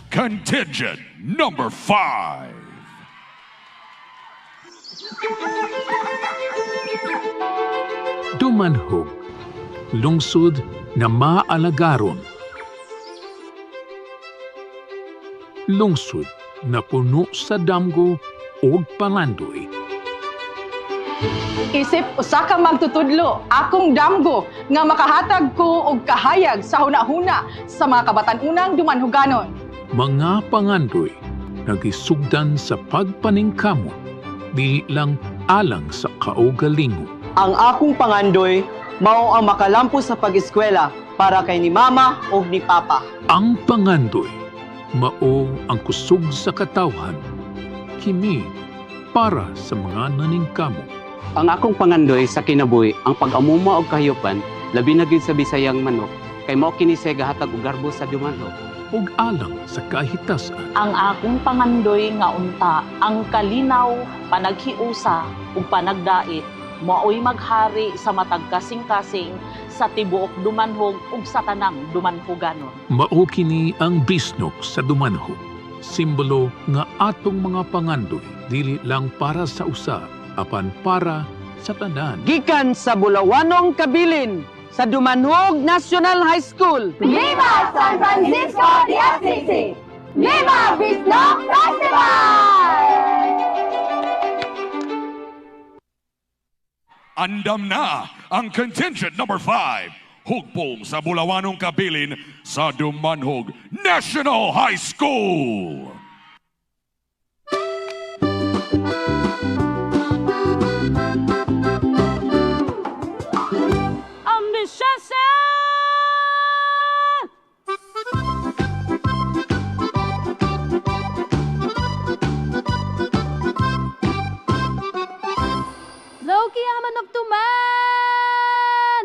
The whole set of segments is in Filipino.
Contingent number 5. Dumanhog, lungsod na maalagaron. Lungsod na puno sa damgo o palandoy. Isip usa ka magtutudlo, akong damgo nga makahatag ko og kahayag sa hunahuna sa mga kabatan-unang dumanhuganon. Mga pangandoy nagisugdan sa pagpaningkamot, di lang alang sa kaugalingo. Ang akong pangandoy mao ang makalampo sa pag-eskwela para kay ni mama o ni papa. Ang pangandoy mao ang kusog sa katawhan, kimi para sa mga naningkamot. Ang akong pangandoy sa kinabuhi ang pag-amuma og kahiyopan labi na gid sa Bisayang manok kay mao kini sa gahatag og garbo sa dumanhog. Ug alang sa kahitasan. Ang akong pangandoy nga unta, ang kalinaw, panaghiusa ug panagdait, maoy maghari sa matag kasing-kasing sa tibuok dumanhog ug sa tanang dumanhoganon. Mao kini ang bisnok sa dumanhog, simbolo nga atong mga pangandoy dili lang para sa usa, apan para sa tanan. Gikan sa Bulawanong Kabilin sa Dumanhog National High School. Viva San Francisco de Assisi! Viva Bisnok Festival! Andam na ang contingent number 5. Hugpong sa Bulawanong Kabilin sa Dumanhog National High School. Ambisyosa! Loki ang manok tuman!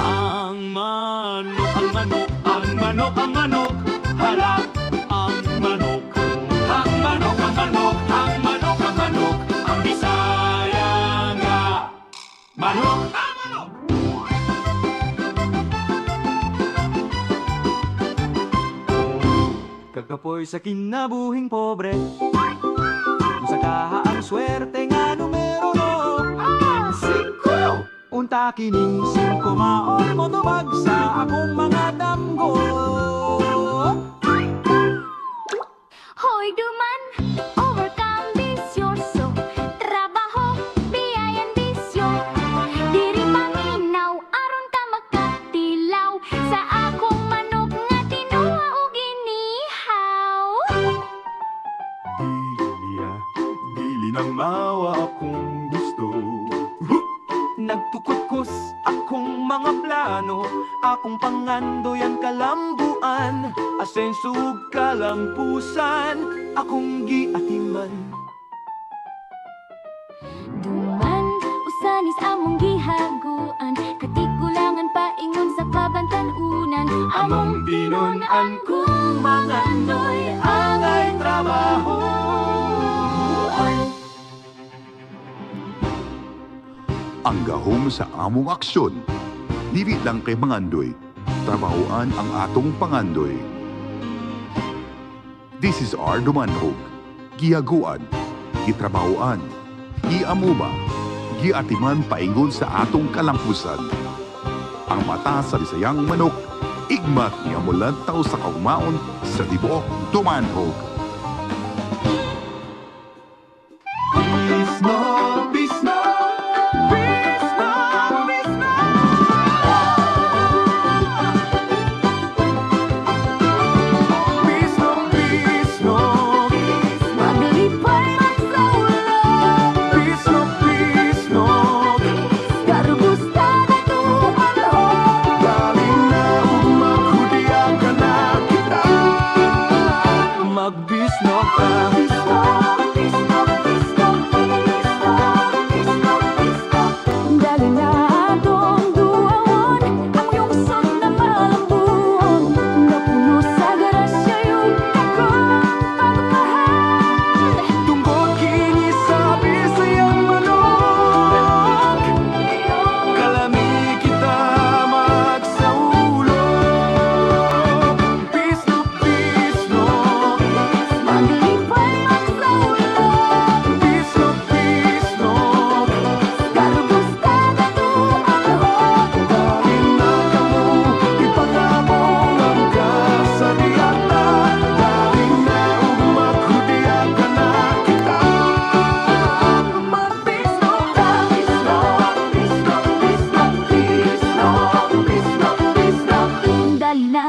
Ang manok, ang manok, ang manok, ang manok, harap ang manok. Ang manok, ang manok, ang manok, ang manok, ang Bisaya nga. Manok, ang manok! Kagapoy sa kinabuhing pobre, sa kahaang swerte nga numero no. Singko! Unta kining singko maon mo tubag sa akong mga damgo. Hoy duman, overcome bisyoso. Trabaho, biyayan bisyo. Diri paminaw, aron ka makatilaw. Sa akong manok nga tinuwa o ginihaw. Dili nang mawa akong gusto. Nagtukutkos akong mga plano, akong pangandoyan kalambuan, asensug kalampusan, akong giatiman. Duman, usanis among gihaguan. Katigulangan paingon sa kabantanunan. Among binunan kong mga noy, angay trabaho. Ang gahom sa among aksyon. Dili lang kay mangandoy, trabahoan ang atong pangandoy. This is our Dumanhog. Gihaguan, gitrabahoan, giamuma, giatiman paingon sa atong kalampusan. Ang mata sa Bisayang manok, igmat niya mula tao sa kaumaon sa tibuok Dumanhog. Bisnog, bisnog, bisnog, bisnog. Bisnog, bisnog, Maglipay magsaulog. bisnog, bisnog. Karubusta na tumanhog. Galing na umaghudya ka na kita.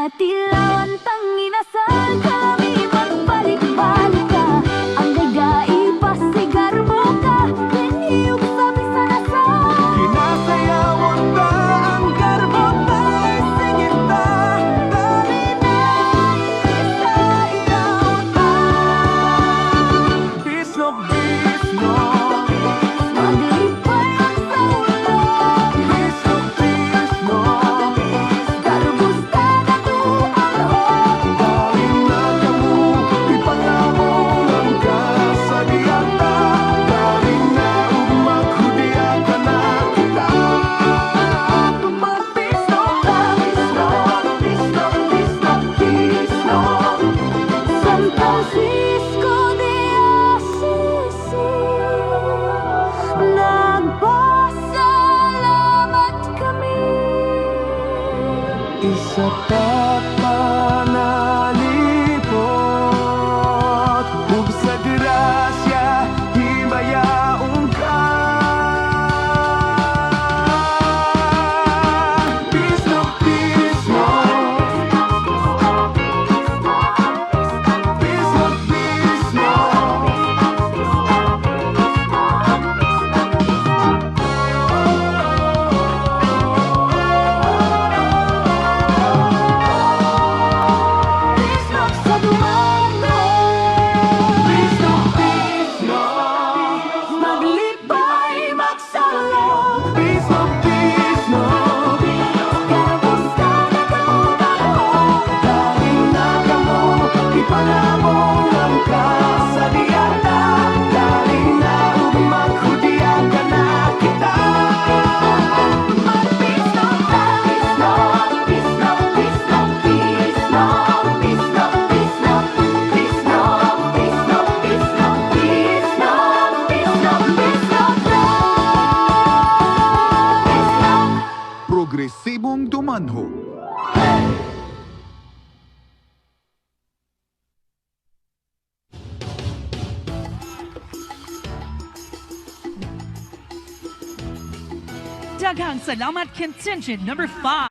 Datilon, tanginasal kami magbalik-balik ka. Ang dagai pasigarbo ka, pinhiyog sa bisanasal. Kinasayawan ta ang garbo ta'y singit ta. Dali na isayaw ta. Bisnog, bisnog, Maglipay ang sa ulo, bisnog, bisnog. garbusta na tumalhog. Dali na kamo, ipangabong ang kasagiyata. Dali na maghudiya ka na kita. Magbisnog ta, bisnog, bisnog, bisnog, bisnog. San Francisco de Assisi, nagpasalamat kami. Isa pa panalipot, ug sa grasya himayaon ka. Bisnog, bisnog, bisnog, bisnog. Bisnog sa dumano, Bisnog, bisnog, maglipay magsalog. bisnog, bisnog. Garbusta na tumalhog. Dali na kamo, ipangabong ang kasagiyata. Dali na maghudiya ka na kita. Magbisnog ta, bisnog, bisnog, bisnog, bisnog, bisnog, bisnog, bisnog, bisnog, bisnog, bisnog, bisnog, bisnog ta. Bisnog. Progresibong dumanhog. Daghang salamat contingent number 5.